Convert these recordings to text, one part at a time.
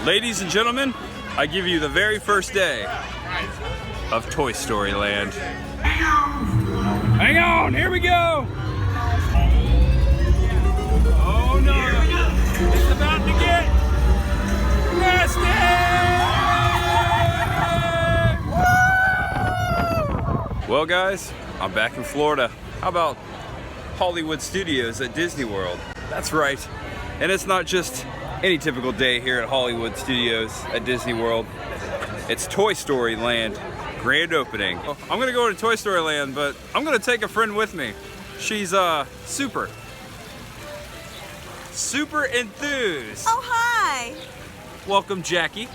Ladies and gentlemen, I give you the very first day of Toy Story Land. Hang on, here we go! Oh no, it's about to get nasty! Well guys, I'm back in Florida. How about Hollywood Studios at Disney World? That's right, and it's not just any typical day here at Hollywood Studios at Disney World. It's Toy Story Land grand opening. I'm gonna go to Toy Story Land, but I'm gonna take a friend with me. She's super enthused. Oh, hi. Welcome, Jackie.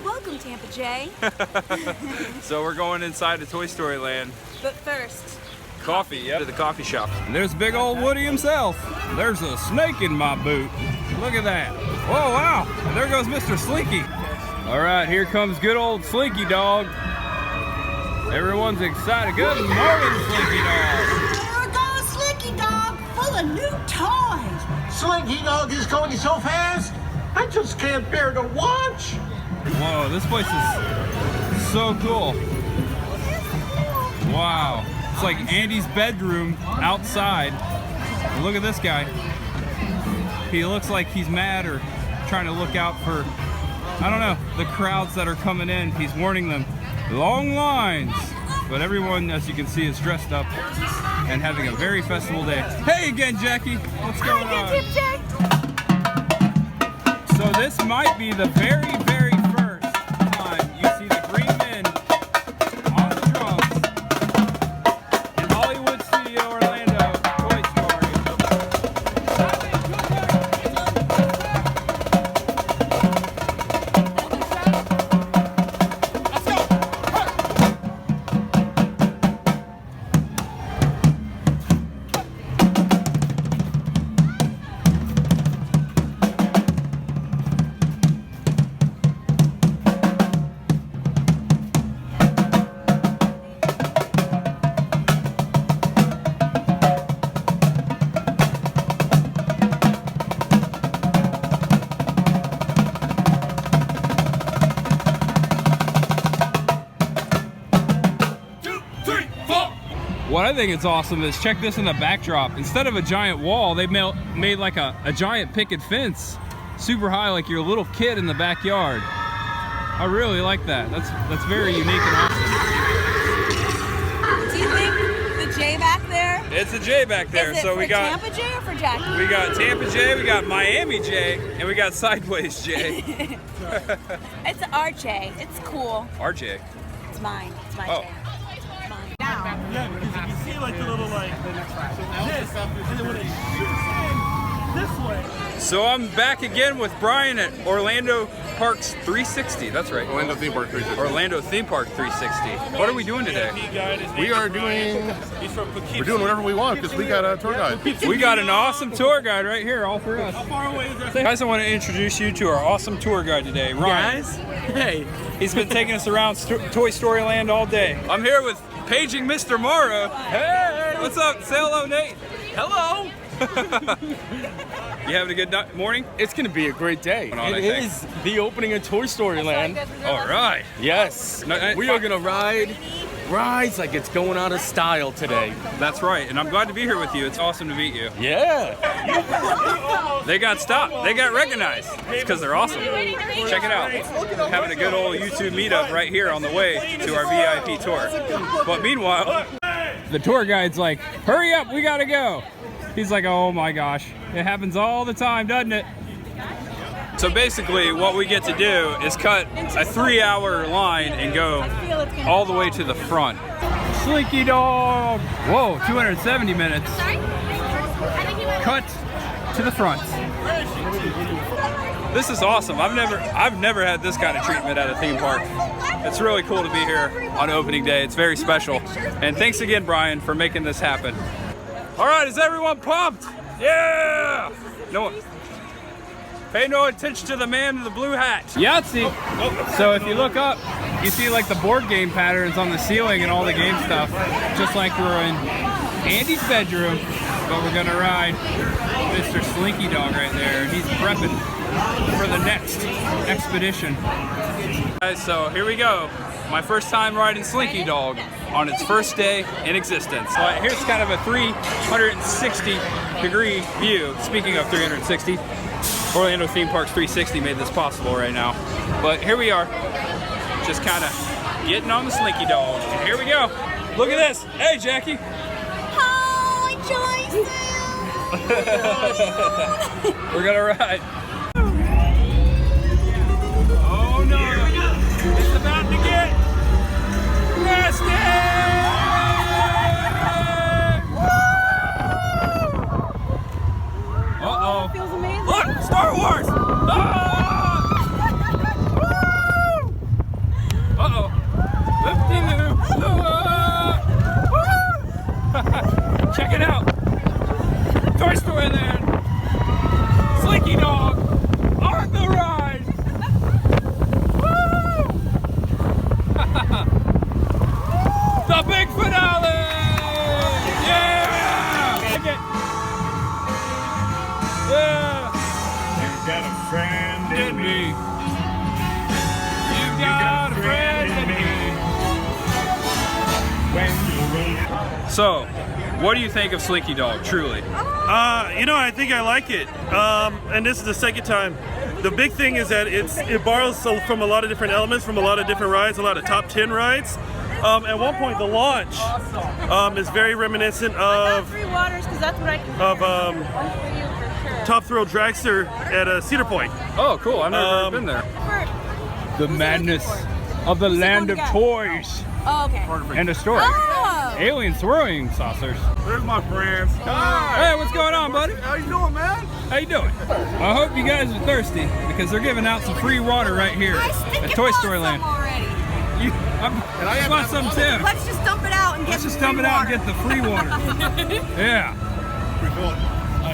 Welcome, Tampa J. So we're going inside the Toy Story Land. But first, Coffee, yeah, to the coffee shop. And there's big old Woody himself. There's a snake in my boot. Look at that. Whoa, wow. And there goes Mr. Slinky. All right, here comes good old Slinky dog. Everyone's excited. Good morning, Slinky dog. There goes Slinky dog, full of new toys. Slinky dog is going so fast, I just can't bear to watch. Whoa, this place is so cool. Wow. It's like Andy's bedroom outside. And look at this guy. He looks like he's mad or trying to look out for, I don't know, the crowds that are coming in. He's warning them, long lines. But everyone, as you can see, is dressed up and having a very festival day. Hey again, Jackie. What's going on? So this might be the very first time you see the Green Men on the drums in Hollywood Studio Orlando Toy Story. Let's go! What I think is awesome is, check this in the backdrop. Instead of a giant wall, they made like a giant picket fence, super high, like you're a little kid in the backyard. I really like that. That's very unique and awesome. do you think the J back there? It's a J back there. Is it So for we got Tampa J or for Jackie? we got Tampa J, we got Miami J, and we got Sideways J. It's our J. It's cool. RJ. It's mine. It's my Oh. J. It's mine. Yeah, because you can see like the little this, and then when it shoots in this way. So I'm back again with Brian at Orlando Parks 360. That's right. Orlando Theme Park 360. Orlando Theme Park 360. What are we doing today? We're doing whatever we want because we got a tour guide. We got an awesome tour guide right here, all for us. How far away is that? Guys, I want to introduce you to our awesome tour guide today, Ryan. Guys, hey. He's been taking us around Toy Story Land all day. I'm here with Paging Mr. Morrow. Hey! What's up? Say hello, Nate. Hello. You having a good morning? It's going to be a great day. I It think. is the opening of Toy Story Land. All right. Yes. We are going to ride rides like it's going out of style today. That's right, and I'm glad to be here with you. It's awesome to meet you. Yeah. They got stopped. They got recognized. It's because they're awesome. Check it out. Having a good old YouTube meetup right here on the way to our VIP tour. But meanwhile, the tour guide's like, hurry up, we gotta go. He's like, oh my gosh. It happens all the time, doesn't it? So basically what we get to do is cut a 3-hour line and go all the way to the front. Slinky dog! Whoa, 270 minutes. Cut to the front. This is awesome. I've never had this kind of treatment at a theme park. It's really cool to be here on opening day. It's very special. And thanks again, Brian, for making this happen. All right, is everyone pumped? Yeah! No one. Pay no attention to the man in the blue hat. Yahtzee. So if you look up, you see like the board game patterns on the ceiling and all the game stuff, just like we're in Andy's bedroom. But we're gonna ride Mr. Slinky Dog right there. He's prepping. for the next expedition. Guys, so here we go. My first time riding Slinky Dog on its first day in existence. Here's kind of a 360-degree view. Speaking of 360, Orlando Theme Parks 360 made this possible right now. But here we are, just kind of getting on the Slinky Dog. And here we go. Look at this. Hey, Jackie. Hi, Joyce. We're gonna ride. Oh no! It's about to get nasty! Uh-oh. Feels amazing. Look! Star Wars! Ah! Uh-oh. Check it out! Toy Story Land! Slinky Dog on the ride! Woo! The big finale! Yeah! Take it! Yeah! You've got a friend In me. You've got a friend in me. So, what do you think of Slinky Dog, truly? You know, I think I like it. And this is the second time. The big thing is that it borrows from a lot of different elements, from a lot of different rides, a lot of top 10 rides. At one point, the launch is very reminiscent of Top Thrill Dragster at Cedar Point. Oh, cool. I've never been there. The madness of the land of toys. Oh, okay. And a story. Oh. Alien swirling saucers. There's my friends. Hey, what's going on, buddy? How you doing, man? How you doing? I hope you guys are thirsty because they're giving out some free water right here at Toy Story Land. I want some too. Let's just dump it out and get Let's just dump it out and get the free water. Yeah.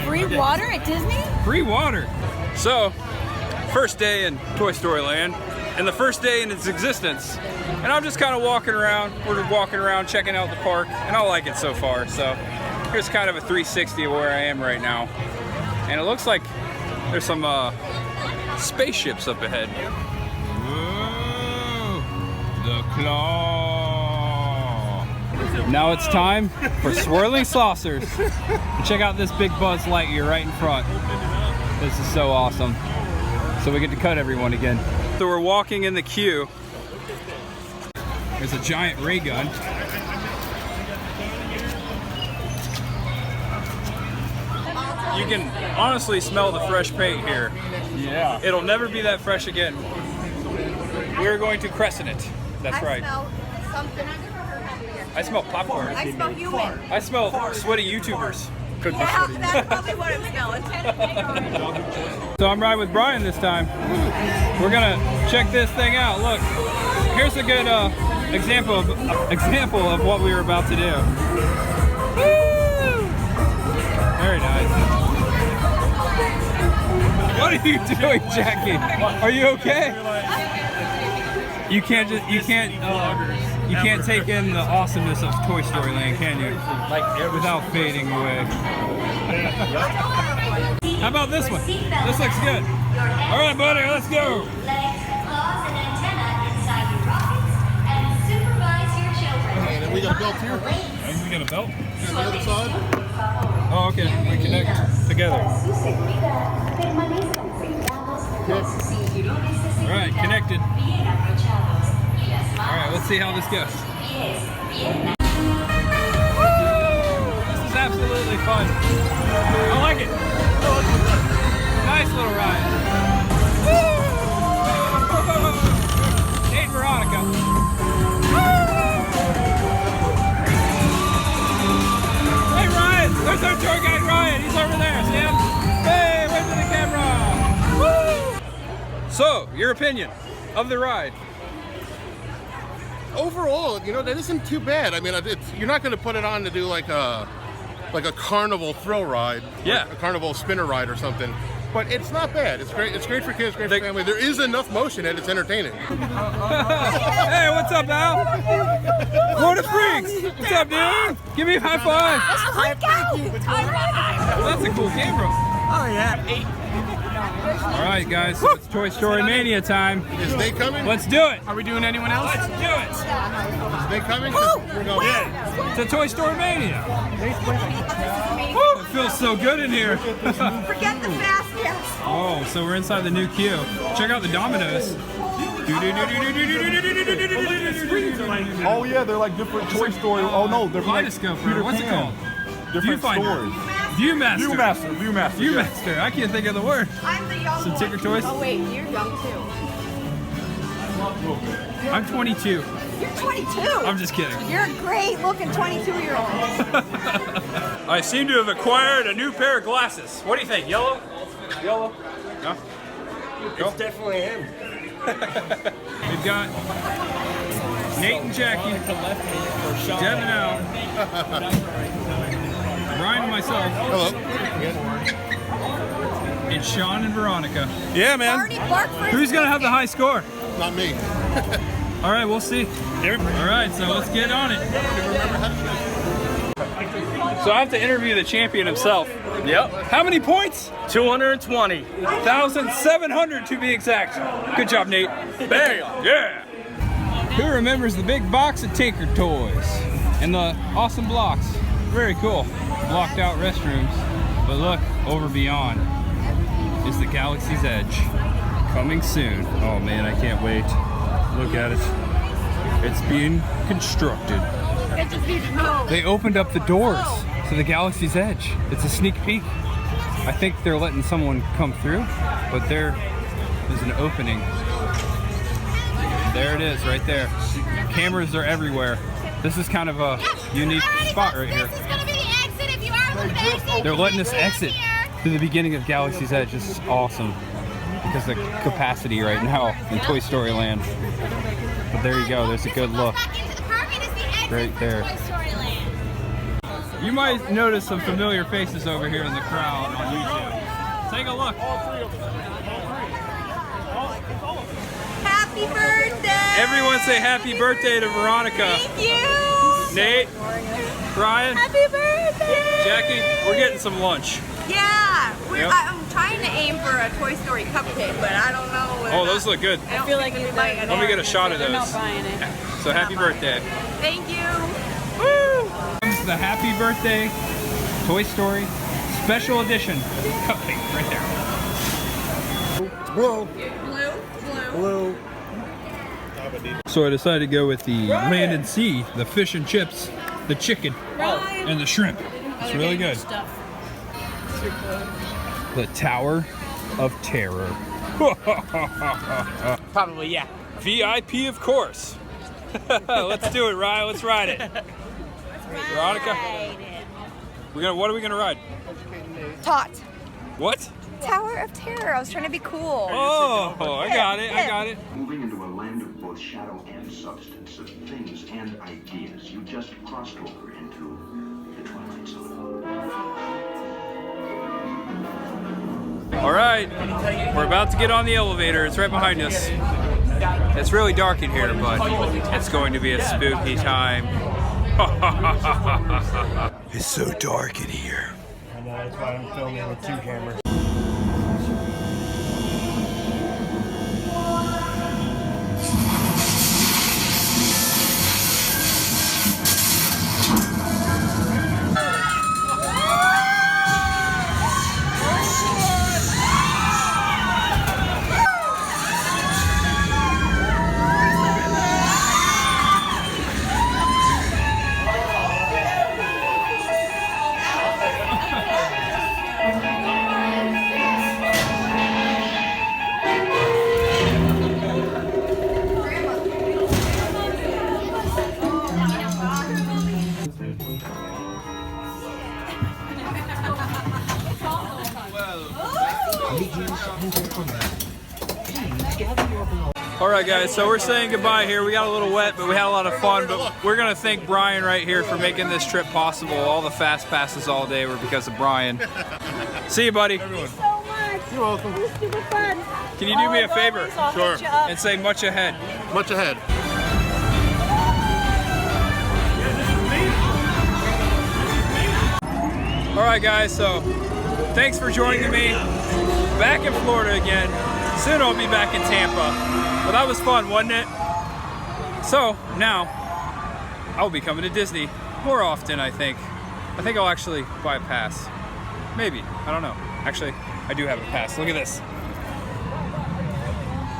Free water at Disney? Free water. So, first day in Toy Story Land, and the first day in its existence. And I'm just kind of walking around. We're walking around, checking out the park, and I like it so far. So, here's kind of a 360 of where I am right now. And it looks like there's some spaceships up ahead. Whoa, the claw. Now it's time for swirling saucers. And check out this big Buzz Lightyear right in front. This is so awesome. So we get to cut everyone again. So we're walking in the queue. There's a giant ray gun. You can honestly smell the fresh paint here. Yeah. It'll never be that fresh again. We're going to crescent it. That's right. I smell popcorn. I smell human. I smell sweaty YouTubers. Could be Yeah, sweaty. that's probably what I'm smelling. So I'm riding with Brian this time. We're gonna check this thing out. Look, here's a good example of what we were about to do. Woo! Very nice. What are you doing, Jackie? Are you okay? You can't take in the awesomeness of Toy Story Land, can you? Without fading away. How about this one? This looks good. All right, buddy, let's go. And then we got a belt here. And we got a belt? And the other side. Oh, okay. We connect together. All right, connected. All right, let's see how this goes. This is absolutely fun. I like it. Nice little ride. Hey, Veronica. Hey, Ryan. There's our tour guide, Ryan. He's over there. See him? Hey, wave to the camera. Woo! So, your opinion of the ride? Overall, you know, that isn't too bad. I mean, you're not going to put it on to do like a carnival thrill ride, Yeah, like a carnival spinner ride or something. But it's not bad. It's great. It's great for kids, great for family. There is enough motion that it's entertaining. Hey, what's up, Al? Florida Freaks. What's up, dude? Give me a high five. Well, that's a cool camera. Oh yeah. All right, guys, so it's Toy Story Mania time. Is they coming? Let's do it. Are we doing anyone else? Let's do it. Is they coming? 'Cause we're going. Yeah, it's a Toy Story Mania. It feels so good in here. Forget the fast yes. Oh, so we're inside the new queue. Check out the dominoes. Oh yeah, they're like different Toy Story. Oh no, they're like Kaleidoscope, Peter what's it Pan. called? Different Viewfinder. stories. Viewmaster. Viewmaster. Viewmaster. I can't think of the word. I'm the young Some Tinker Toys. Oh wait, you're young too. I'm 22. You're 22. I'm just kidding. You're a great looking 22-year-old. I seem to have acquired a new pair of glasses. What do you think? Yellow? Yellow? No? It's definitely him. We've got Nate and Jackie, Devin out, Brian and myself, Hello. and Sean and Veronica. Yeah, man. Barney bark for his Who's gonna have the high score? Not me. All right, we'll see. All right, so let's get on it. So I have to interview the champion himself. Yep. How many points? 220. 1,700 to be exact. Good job, Nate. Bam. Yeah. Who remembers the big box of Tinker Toys and the awesome blocks? Very cool. Blocked out restrooms. But look, over beyond is the Galaxy's Edge. Coming soon. Oh man, I can't wait. Look at it. It's being constructed. They opened up the doors to the Galaxy's Edge. It's a sneak peek. I think they're letting someone come through, but there is an opening. There it is, right there. Cameras are everywhere. This is kind of a unique spot right here. This is going to be the exit if you are looking to exit. They're letting us exit to the beginning of Galaxy's Edge. This is awesome because of the capacity right now in Toy Story Land. But there you go, there's a good look right there. You might notice some familiar faces over here in the crowd on YouTube. Take a look. Happy birthday. Everyone say happy birthday to Veronica. Thank you. Nate, Brian, Happy birthday. Jackie, we're getting some lunch. Yeah. Yep. I'm trying to aim for a Toy Story cupcake, but I don't know. Oh, those look good. I feel like you might. Let me get a shot of They're those. not buying it. So happy birthday. Thank you. Comes the happy birthday Toy Story special edition cupcake right there. Blue. Blue. So I decided to go with the land and sea, the fish and chips, the chicken, and the shrimp. It's really good. The Tower of Terror. Probably, yeah. VIP, of course. Let's do it, Ryan. Let's ride it. Veronica, what are we gonna ride? Tot. What? Tower of Terror. I was trying to be cool. Oh, I got it. I got it. Moving into a land of both shadow and substance, of things and ideas, you just crossed over into the Twilight Zone. All right, we're about to get on the elevator. It's right behind us. It's really dark in here, but it's going to be a spooky time. It's so dark in here. I know, that's why I'm filming with 2 cameras. All right, guys, so we're saying goodbye here. We got a little wet, but we had a lot of fun. But we're going to thank Brian right here for making this trip possible. All the fast passes all day were because of Brian. See you, buddy. Thank you so much. You're welcome. It was super fun. Can you do me a favor? Sure. And say much ahead. Much ahead. All right, guys, so thanks for joining me. back in Florida again. Soon I'll be back in Tampa. But that was fun, wasn't it? So now I'll be coming to Disney more often, I think. I think I'll actually buy a pass. Maybe, I don't know. Actually, I do have a pass. Look at this.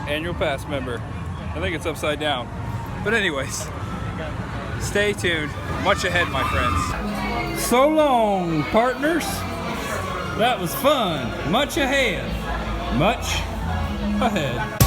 Annual pass member. I think it's upside down. But anyways, stay tuned. Much ahead, my friends. So long, partners. That was fun. Much ahead. Much ahead.